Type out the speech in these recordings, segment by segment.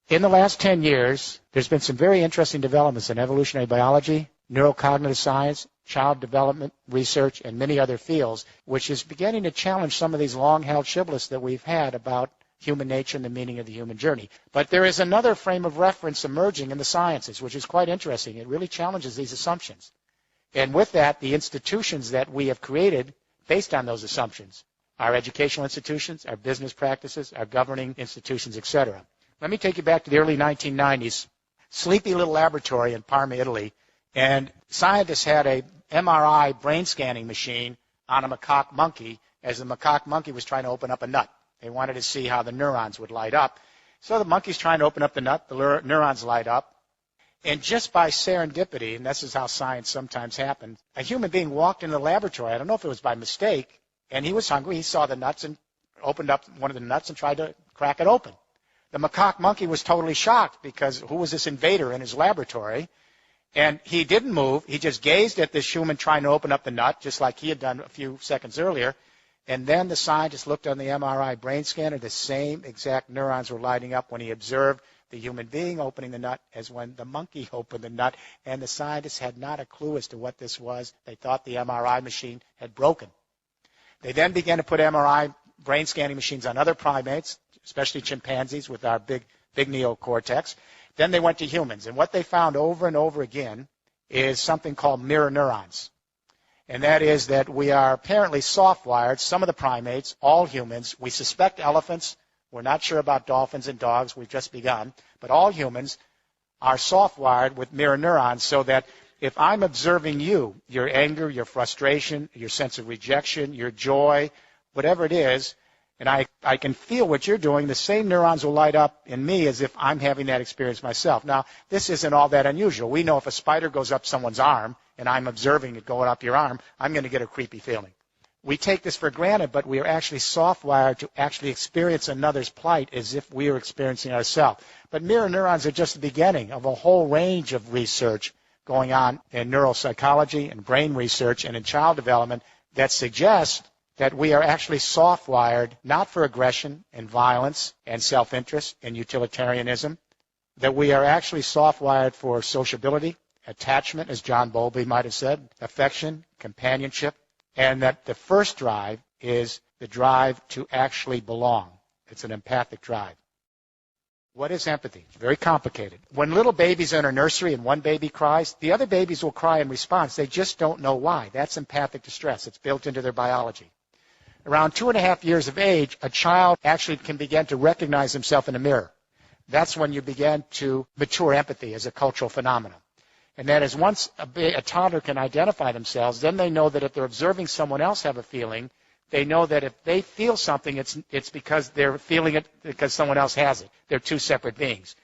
In the last 10 years, there's been some very interesting developments in evolutionary biology, neurocognitive science, child development research, and many other fields, which is beginning to challenge some of these long-held shibboleths that we've had about human nature and the meaning of the human journey. But there is another frame of reference emerging in the sciences, which is quite interesting. It really challenges these assumptions. And with that, the institutions that we have created based on those assumptions, our educational institutions, our business practices, our governing institutions, etc. Let me take you back to the early 1990s, sleepy little laboratory in Parma, Italy, and scientists had a MRI brain scanning machine on a macaque monkey as the macaque monkey was trying to open up a nut. They wanted to see how the neurons would light up. So the monkey's trying to open up the nut, the neurons light up, and just by serendipity, and this is how science sometimes happens, a human being walked into the laboratory, I don't know if it was by mistake, and he was hungry, he saw the nuts and opened up one of the nuts and tried to crack it open. The macaque monkey was totally shocked because who was this invader in his laboratory? And he didn't move. He just gazed at this human trying to open up the nut, just like he had done a few seconds earlier. And then the scientist looked on the MRI brain scanner. The same exact neurons were lighting up when he observed the human being opening the nut as when the monkey opened the nut. And the scientists had not a clue as to what this was. They thought the MRI machine had broken. They then began to put MRI brain scanning machines on other primates, especially chimpanzees with our big neocortex. Then they went to humans. And what they found over and over again is something called mirror neurons. And that is that we are apparently soft-wired, some of the primates, all humans. We suspect elephants. We're not sure about dolphins and dogs. We've just begun. But all humans are soft-wired with mirror neurons so that if I'm observing you, your anger, your frustration, your sense of rejection, your joy, whatever it is, and I can feel what you're doing, the same neurons will light up in me as if I'm having that experience myself. Now, this isn't all that unusual. We know if a spider goes up someone's arm and I'm observing it going up your arm, I'm going to get a creepy feeling. We take this for granted, but we are actually soft-wired to actually experience another's plight as if we are experiencing ourselves. But mirror neurons are just the beginning of a whole range of research going on in neuropsychology and brain research and in child development that suggests that we are actually soft-wired not for aggression and violence and self-interest and utilitarianism, that we are actually soft-wired for sociability, attachment, as John Bowlby might have said, affection, companionship, and that the first drive is the drive to actually belong. It's an empathic drive. What is empathy? It's very complicated. When little babies enter nursery and one baby cries, the other babies will cry in response. They just don't know why. That's empathic distress. It's built into their biology. Around 2.5 years of age, a child actually can begin to recognize himself in a mirror. That's when you begin to mature empathy as a cultural phenomenon. And that is once a toddler can identify themselves, then they know that if they're observing someone else have a feeling, they know that if they feel something, it's because they're feeling it because someone else has it. They're two separate beings.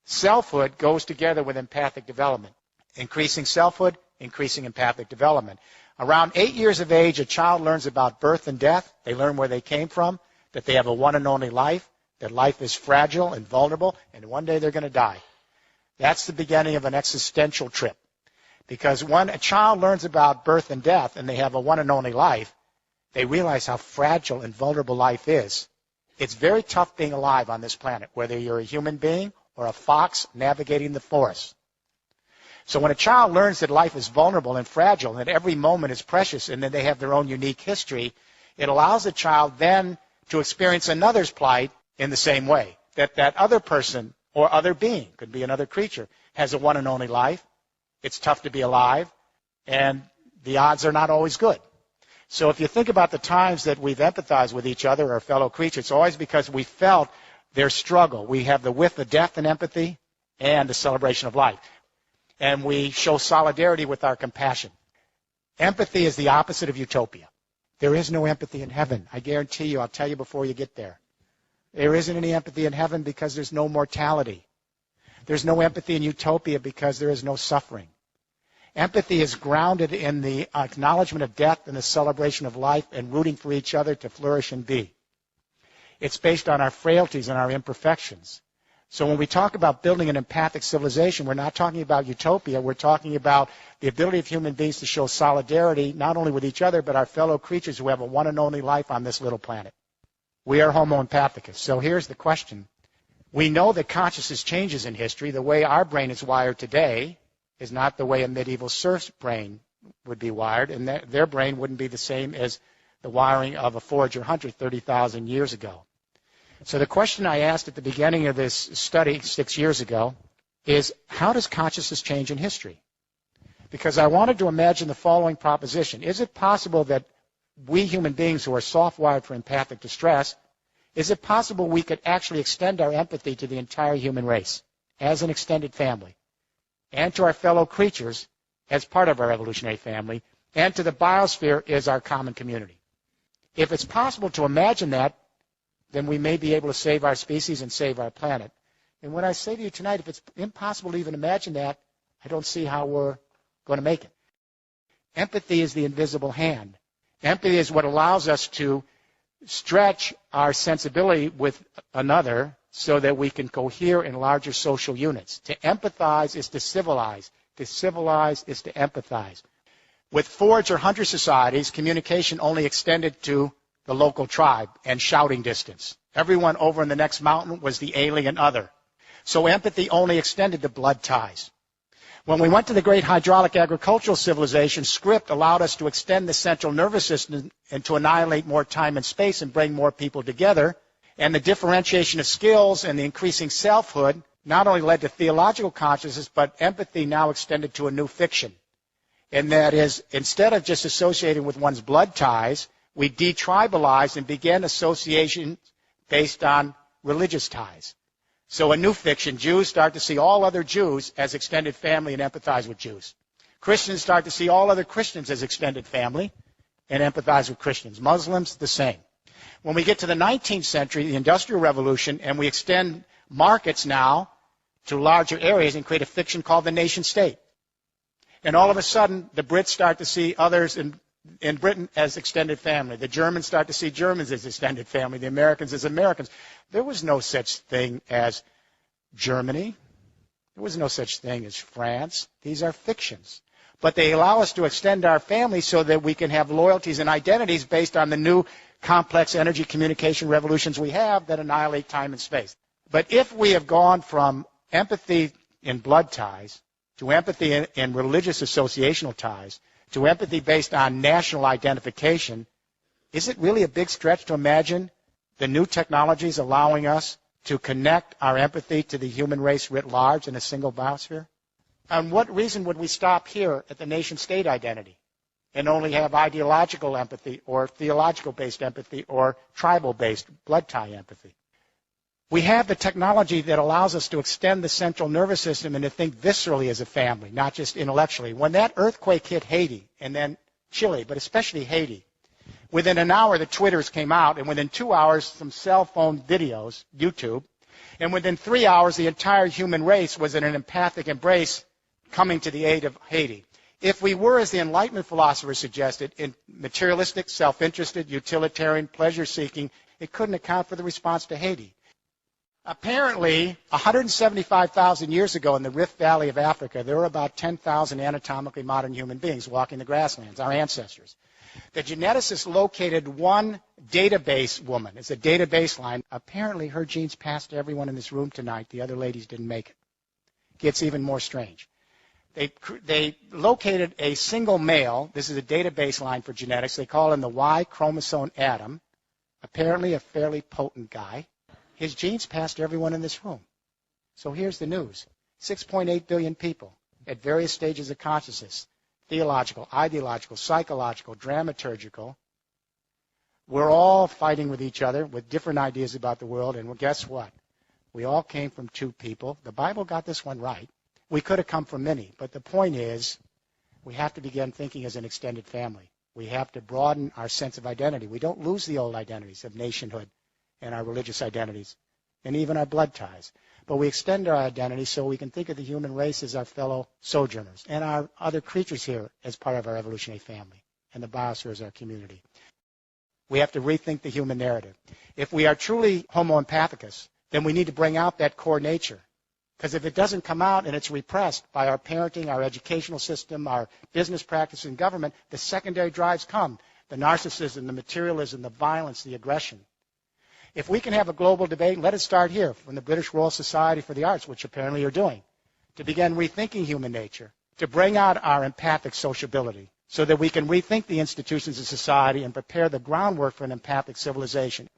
Selfhood goes together with empathic development. Increasing selfhood, increasing empathic development. Around 8 years of age, a child learns about birth and death. They learn where they came from, that they have a one and only life, that life is fragile and vulnerable, and one day they're going to die. That's the beginning of an existential trip. Because when a child learns about birth and death and they have a one and only life, they realize how fragile and vulnerable life is. It's very tough being alive on this planet, whether you're a human being or a fox navigating the forest. So when a child learns that life is vulnerable and fragile and that every moment is precious and that they have their own unique history, it allows the child then to experience another's plight in the same way. That other person or other being, could be another creature, has a one and only life. It's tough to be alive, and the odds are not always good. So if you think about the times that we've empathized with each other or fellow creatures, it's always because we felt their struggle. We have the width of death in empathy and the celebration of life. And we show solidarity with our compassion. Empathy is the opposite of utopia. There is no empathy in heaven. I guarantee you, I'll tell you before you get there. There isn't any empathy in heaven because there's no mortality. There's no empathy in utopia because there is no suffering. Empathy is grounded in the acknowledgement of death and the celebration of life and rooting for each other to flourish and be. It's based on our frailties and our imperfections. So when we talk about building an empathic civilization, we're not talking about utopia. We're talking about the ability of human beings to show solidarity not only with each other but our fellow creatures who have a one and only life on this little planet. We are Homo empathicus. So here's the question. We know that consciousness changes in history. The way our brain is wired today is not the way a medieval serf's brain would be wired, and their brain wouldn't be the same as the wiring of a forager hunter 30,000 years ago. So the question I asked at the beginning of this study 6 years ago is, how does consciousness change in history? Because I wanted to imagine the following proposition. Is it possible that we human beings who are soft-wired for empathic distress, is it possible we could actually extend our empathy to the entire human race as an extended family, and to our fellow creatures as part of our evolutionary family, and to the biosphere as our common community? If it's possible to imagine that, then we may be able to save our species and save our planet. And when I say to you tonight, if it's impossible to even imagine that, I don't see how we're going to make it. Empathy is the invisible hand. Empathy is what allows us to stretch our sensibility with another so that we can cohere in larger social units. To empathize is to civilize. To civilize is to empathize. With forage or hunter societies, communication only extended to the local tribe and shouting distance. Everyone over in the next mountain was the alien other. So empathy only extended to blood ties. When we went to the great hydraulic agricultural civilization, script allowed us to extend the central nervous system and to annihilate more time and space and bring more people together. And the differentiation of skills and the increasing selfhood not only led to theological consciousness, but empathy now extended to a new fiction. And that is, instead of just associating with one's blood ties, we detribalized and began association based on religious ties. So a new fiction, Jews start to see all other Jews as extended family and empathize with Jews. Christians start to see all other Christians as extended family and empathize with Christians. Muslims, the same. When we get to the 19th century, the Industrial Revolution, and we extend markets now to larger areas and create a fiction called the nation state. And all of a sudden, the Brits start to see others in Britain as extended family. The Germans start to see Germans as extended family. The Americans as Americans. There was no such thing as Germany. There was no such thing as France. These are fictions. But they allow us to extend our family so that we can have loyalties and identities based on the new complex energy communication revolutions we have that annihilate time and space. But if we have gone from empathy in blood ties to empathy in religious associational ties to empathy based on national identification, is it really a big stretch to imagine the new technologies allowing us to connect our empathy to the human race writ large in a single biosphere? And what reason would we stop here at the nation-state identity and only have ideological empathy or theological-based empathy or tribal-based blood tie empathy? We have the technology that allows us to extend the central nervous system and to think viscerally as a family, not just intellectually. When that earthquake hit Haiti, and then Chile, but especially Haiti, within an hour the Twitters came out, and within 2 hours some cell phone videos, YouTube, and within 3 hours the entire human race was in an empathic embrace coming to the aid of Haiti. If we were, as the Enlightenment philosophers suggested, in materialistic, self-interested, utilitarian, pleasure-seeking, it couldn't account for the response to Haiti. Apparently, 175,000 years ago in the Rift Valley of Africa, there were about 10,000 anatomically modern human beings walking the grasslands, our ancestors. The geneticists located one database woman. It's a database line. Apparently, her genes passed to everyone in this room tonight. The other ladies didn't make it. Gets even more strange. They located a single male. This is a database line for genetics. They call him the Y chromosome Adam. Apparently, a fairly potent guy. His genes passed to everyone in this room. So here's the news. 6.8 billion people at various stages of consciousness, theological, ideological, psychological, dramaturgical. We're all fighting with each other with different ideas about the world, and well, guess what? We all came from two people. The Bible got this one right. We could have come from many, but the point is we have to begin thinking as an extended family. We have to broaden our sense of identity. We don't lose the old identities of nationhood and our religious identities, and even our blood ties. But we extend our identity so we can think of the human race as our fellow sojourners and our other creatures here as part of our evolutionary family, and the biosphere as our community. We have to rethink the human narrative. If we are truly homo empathicus, then we need to bring out that core nature. Because if it doesn't come out and it's repressed by our parenting, our educational system, our business practice and government, the secondary drives come. The narcissism, the materialism, the violence, the aggression. If we can have a global debate, let it start here from the British Royal Society for the Arts, which apparently you're doing, to begin rethinking human nature, to bring out our empathic sociability so that we can rethink the institutions of society and prepare the groundwork for an empathic civilization.